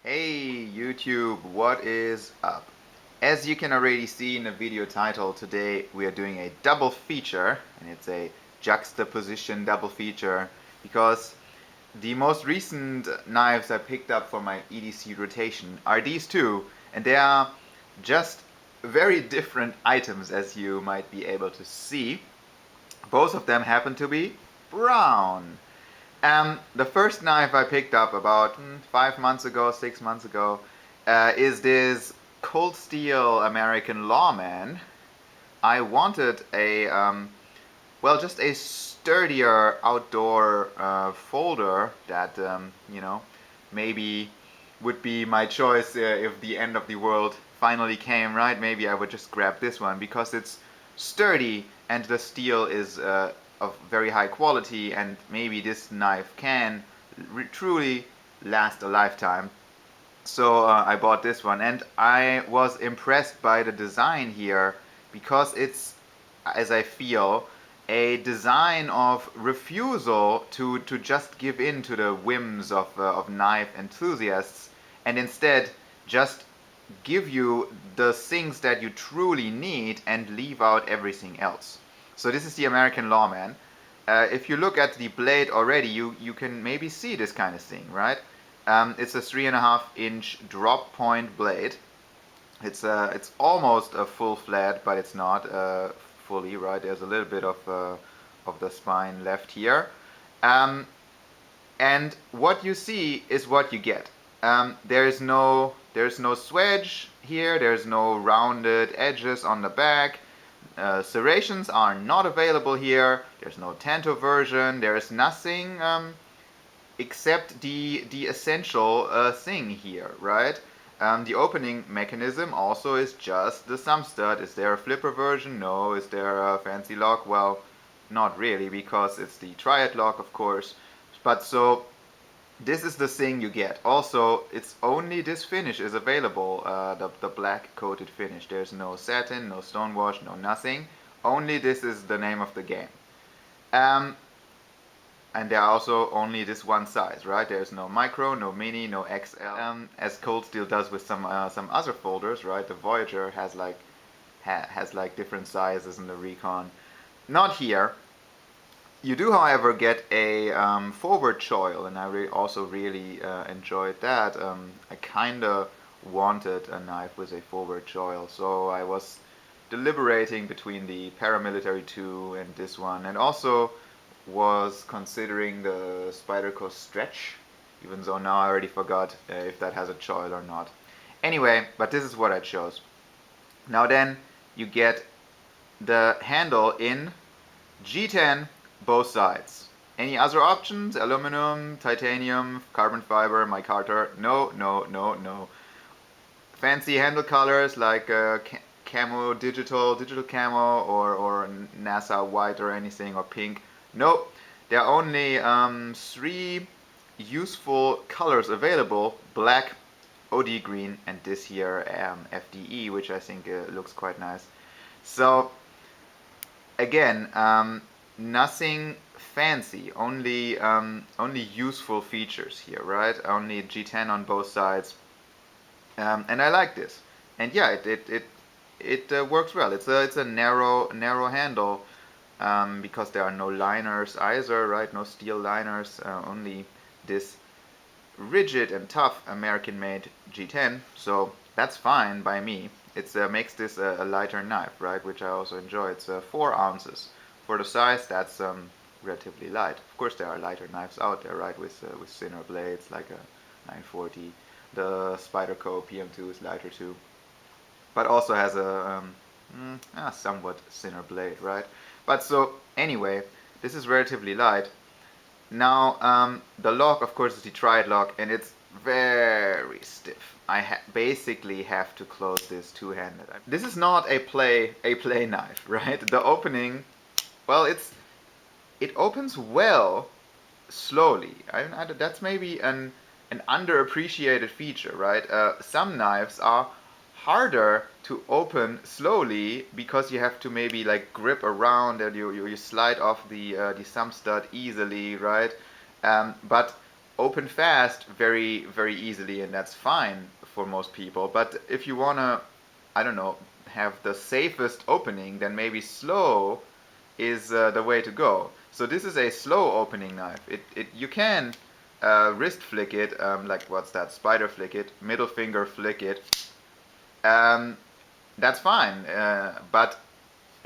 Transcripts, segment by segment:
Hey YouTube, what is up? As you can already see in the video title, today we are doing a double feature, and it's a juxtaposition double feature because the most recent knives I picked up for my EDC rotation are these two, and they are just very different items, as you might be able to see. Both of them happen to be brown. The first knife I picked up about 5 months ago, 6 months ago, is this Cold Steel American Lawman. I wanted a, well, just a sturdier outdoor folder that, maybe would be my choice if the end of the world finally came, right? Maybe I would just grab this one because it's sturdy and the steel is of very high quality, and maybe this knife can truly last a lifetime. So I bought this one, and I was impressed by the design here because it's, as I feel, a design of refusal to just give in to the whims of knife enthusiasts, and instead just give you the things that you truly need and leave out everything else. So this is the American Lawman. If you look at the blade already, you can maybe see this kind of thing, right? It's a 3.5-inch drop point blade. It's almost a full flat, but it's not fully, right? There's a little bit of the spine left here. And what you see is what you get. There's no swedge here. There's no rounded edges on the back. Serrations are not available here. There's no tanto version. There's nothing except the essential thing here, right? The opening mechanism also is just the thumb stud. Is there a flipper version? No. Is there a fancy lock? Well, not really, because it's the triad lock, of course. But so this is the thing you get. Also, it's only this finish is available, the black coated finish. There's no satin, no stonewash, no nothing. Only this is the name of the game. And there are also only this one size, right? There's no micro, no mini, no XL, as Cold Steel does with some other folders, right? The Voyager has like different sizes in the Recon. Not here. You do, however, get a forward choil, and I also really enjoyed that. I kind of wanted a knife with a forward choil, so I was deliberating between the Paramilitary 2 and this one, and also was considering the Spyderco Stretch, even though now I already forgot if that has a choil or not. Anyway, but this is what I chose. Now then, you get the handle in G10, both sides. Any other options? Aluminum, titanium, carbon fiber, micarta? No, no, no, no. Fancy handle colors like camo, digital camo, or NASA white or anything, or pink? Nope. There are only 3 useful colors available: black, OD green, and this here FDE, which I think looks quite nice. So again, nothing fancy, only useful features here, right? Only G10 on both sides, and I like this. And yeah, it works well. It's a narrow handle, because there are no liners either, right? No steel liners, only this rigid and tough American-made G10. So that's fine by me. It makes this a lighter knife, right? Which I also enjoy. It's 4 ounces. For the size, that's relatively light. Of course, there are lighter knives out there, right? With thinner blades, like a 940. The Spyderco PM2 is lighter too, but also has a somewhat thinner blade, right? But so anyway, this is relatively light. Now the lock, of course, is the triad lock, and it's very stiff. I basically have to close this two-handed. This is not a play knife, right? The opening, well, it opens well slowly. That's maybe an underappreciated feature, right? Some knives are harder to open slowly because you have to maybe like grip around and you slide off the thumb stud easily, right? But open fast very easily, and that's fine for most people. But if you wanna, I don't know, have the safest opening, then maybe slow is the way to go. So this is a slow opening knife. You can wrist flick it, like what's that? Spider flick it, middle finger flick it. That's fine. But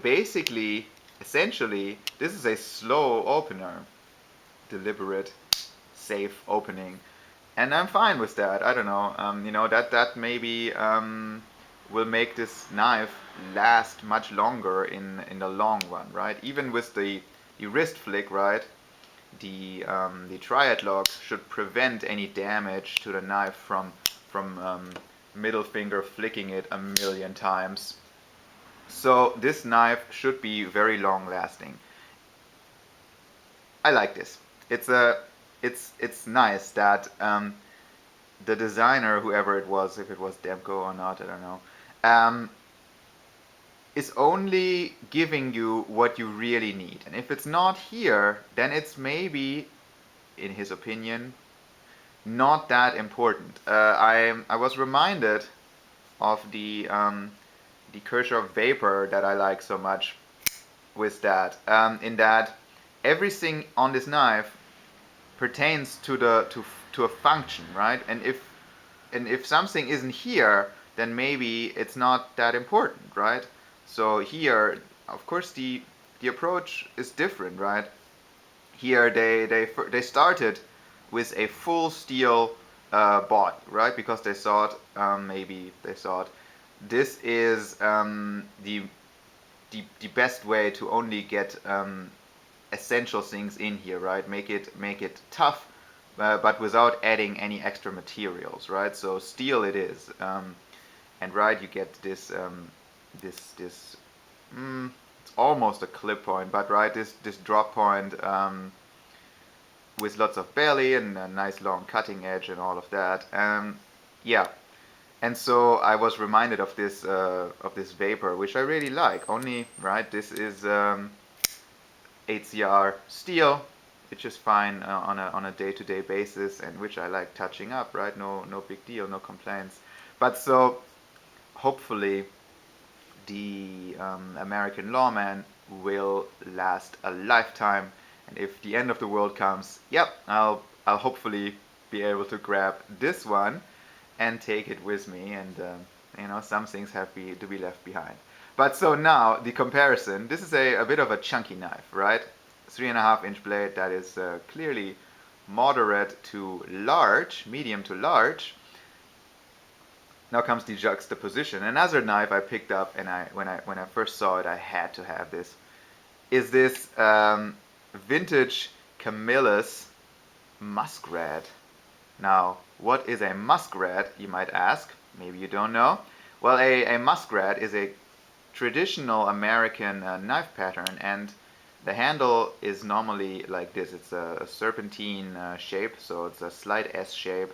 basically, essentially, this is a slow opener, deliberate, safe opening, and I'm fine with that. I don't know. That maybe will make this knife last much longer in the long run, right? Even with the wrist flick, right? The triad lock should prevent any damage to the knife from middle finger flicking it a million times. So this knife should be very long lasting. I like this. It's nice that the designer, whoever it was, if it was Demko or not, I don't know, is only giving you what you really need. And if it's not here, then it's maybe, in his opinion, not that important. I was reminded of the Kershaw Vapor that I like so much with that, in that everything on this knife pertains to a function, right? And if something isn't here, then maybe it's not that important, right? So here, of course, the approach is different, right? Here they started with a full steel body, right? Because they thought, maybe they thought, this is the best way to only get essential things in here, right? Make it tough, but without adding any extra materials, right? So steel it is, and right, you get this it's almost a clip point, but right, this drop point with lots of belly and a nice long cutting edge and all of that. Yeah, and so I was reminded of this Vapor, which I really like. Only, right, this is 8CR steel, which is fine on a day-to-day basis, and which I like touching up, right? No big deal, no complaints. But so hopefully the American Lawman will last a lifetime, and if the end of the world comes, yep, I'll hopefully be able to grab this one and take it with me, and some things have to be left behind. But so now the comparison. This is a bit of a chunky knife, right? 3.5-inch blade that is clearly moderate to large, medium to large. Now comes the juxtaposition. Another knife I picked up, and when I first saw it, I had to have this. Is this vintage Camillus Muskrat? Now, what is a muskrat, you might ask? Maybe you don't know. Well, a muskrat is a traditional American knife pattern, and the handle is normally like this. It's a serpentine shape, so it's a slight S shape,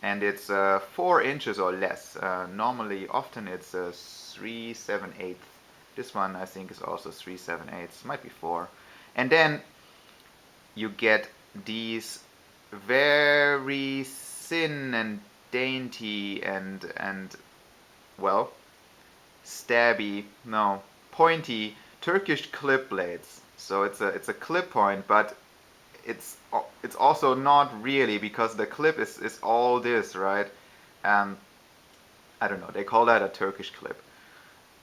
and it's 4 inches or less. Normally, often it's 3/7/8. This one I think is also 3/7/8. Might be 4. And then you get these very thin and dainty and well, stabby, no, pointy Turkish clip blades. So it's a clip point, but it's also not really, because the clip is all this, right? I don't know, they call that a Turkish clip.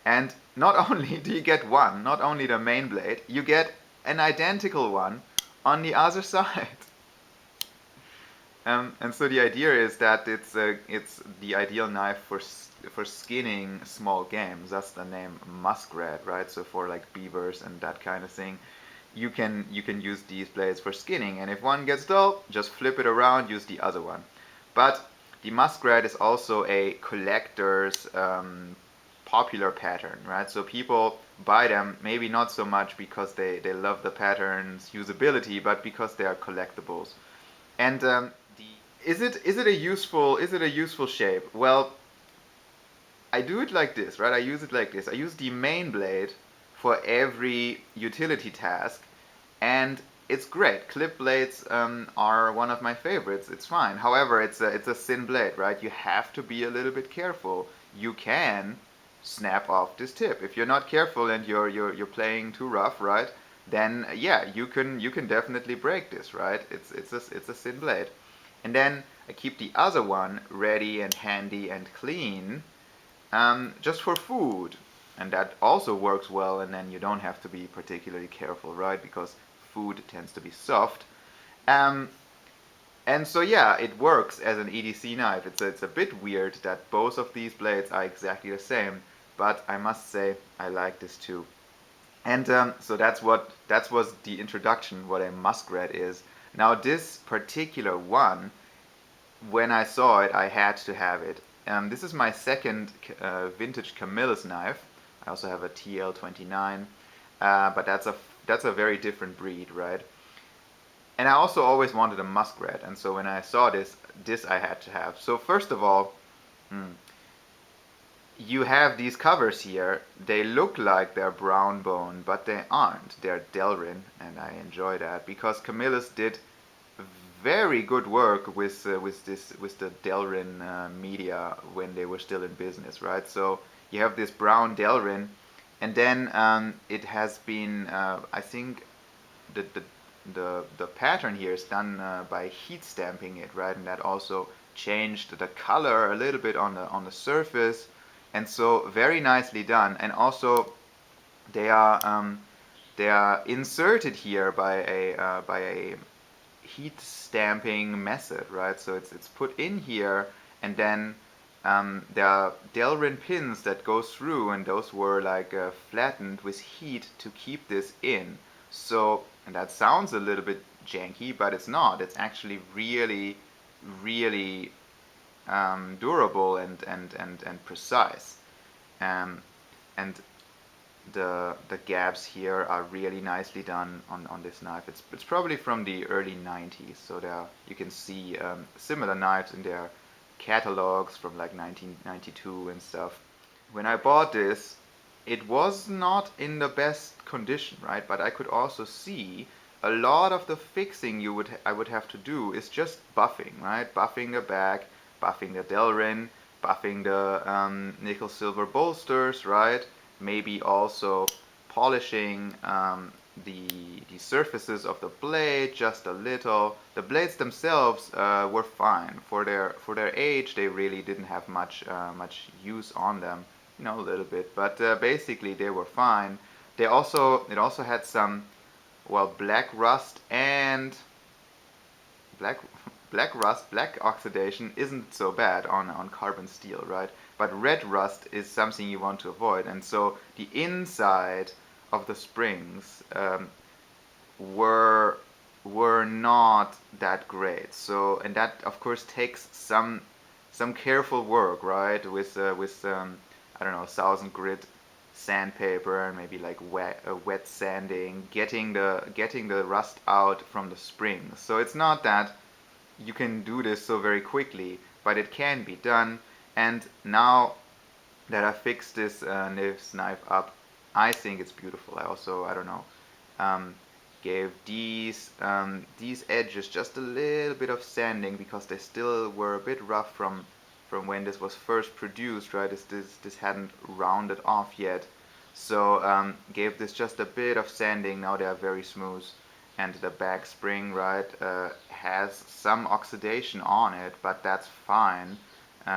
And not only do you get one, not only the main blade, you get an identical one on the other side. And so the idea is that it's the ideal knife for skinning small games. That's the name Muskrat, right? So for like beavers and that kind of thing, you can use these blades for skinning. And if one gets dull, just flip it around, use the other one. But the Muskrat is also a collector's popular pattern, right? So people buy them maybe not so much because they love the pattern's usability, but because they are collectibles. And is it a useful shape? Well, I do it like this, right? I use it like this. I use the main blade for every utility task, and it's great. Clip blades are one of my favorites. It's fine. However, it's a thin blade, right? You have to be a little bit careful. You can snap off this tip if you're not careful and you're playing too rough, right? Then yeah, you can definitely break this, right? It's a thin blade. And then I keep the other one ready and handy and clean, just for food. And that also works well, and then you don't have to be particularly careful, right? Because food tends to be soft. Um, and so yeah, it works as an EDC knife. It's a bit weird that both of these blades are exactly the same, but I must say I like this too. And so that was the introduction, what a muskrat is. Now this particular one, when I saw it, I had to have it. This is my second vintage Camillus knife. I also have a TL29, but that's a very different breed, right? And I also always wanted a muskrat, and so when I saw this I had to have. So first of all, you have these covers here. They look like they're brown bone, but they aren't. They're Delrin, and I enjoy that because Camillus did very good work with the Delrin media when they were still in business, right? So you have this brown Delrin, and then it has been I think the pattern here is done by heat stamping it, right? And that also changed the color a little bit on the surface, and so very nicely done. And also they are inserted here by a heat stamping method, right? So it's put in here, and then there are Delrin pins that go through, and those were like flattened with heat to keep this in. So, and that sounds a little bit janky, but it's not. It's actually really, really durable and precise. And the gaps here are really nicely done on this knife. It's probably from the early 90s, so there you can see similar knives in their catalogs from like 1992 and stuff. When I bought this, it was not in the best condition, right? But I could also see a lot of the fixing I would have to do is just buffing, right? Buffing the back, buffing the Delrin, buffing the nickel silver bolsters, right? Maybe also polishing the surfaces of the blade just a little. The blades themselves were fine for their age. They really didn't have much use on them, you know, a little bit, but basically they were fine. It also had some, well, black rust and black black oxidation isn't so bad on carbon steel, right? But red rust is something you want to avoid, and so the inside of the springs were not that great. So, and that of course takes some careful work, right? With I don't know, 1000 grit sandpaper and maybe like wet sanding, getting the rust out from the springs. So it's not that you can do this so very quickly, but it can be done. And now that I fixed this knife up, I think it's beautiful. I also, I don't know, gave these edges just a little bit of sanding because they still were a bit rough from when this was first produced, right? This hadn't rounded off yet. So gave this just a bit of sanding. Now they are very smooth. And the back spring, right, has some oxidation on it, but that's fine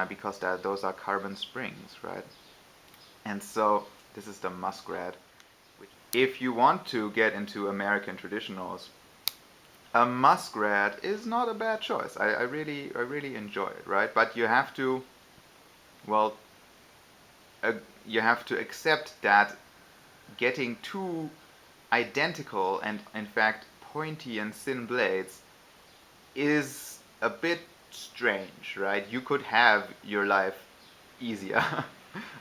because those are carbon springs, right? And so this is the Muskrat. If you want to get into American traditionals, a Muskrat is not a bad choice. I really enjoy it, right? But you have to, well, you have to accept that getting two identical and in fact pointy and thin blades is a bit strange, right? You could have your life easier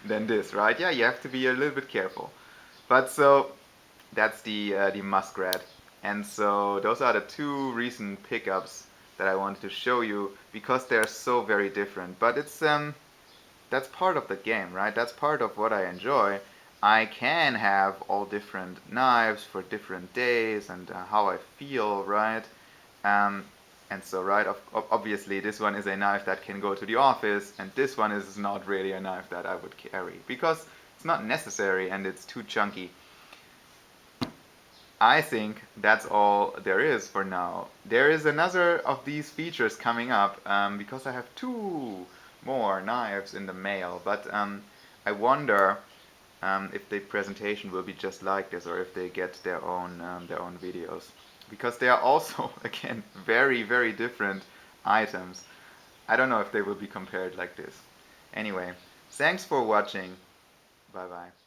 than this, right? Yeah, you have to be a little bit careful. But so that's the Muskrat, and so those are the two recent pickups that I wanted to show you because they're so very different. But it's that's part of the game, right? That's part of what I enjoy. I can have all different knives for different days and how I feel, right? And so, right, obviously this one is a knife that can go to the office, and this one is not really a knife that I would carry because it's not necessary and it's too chunky. I think that's all there is for now. There is another of these features coming up because I have 2 more knives in the mail, but I wonder if the presentation will be just like this or if they get their own videos, because they are also again very different items. I don't know if they will be compared like this. Anyway, thanks for watching. Bye bye.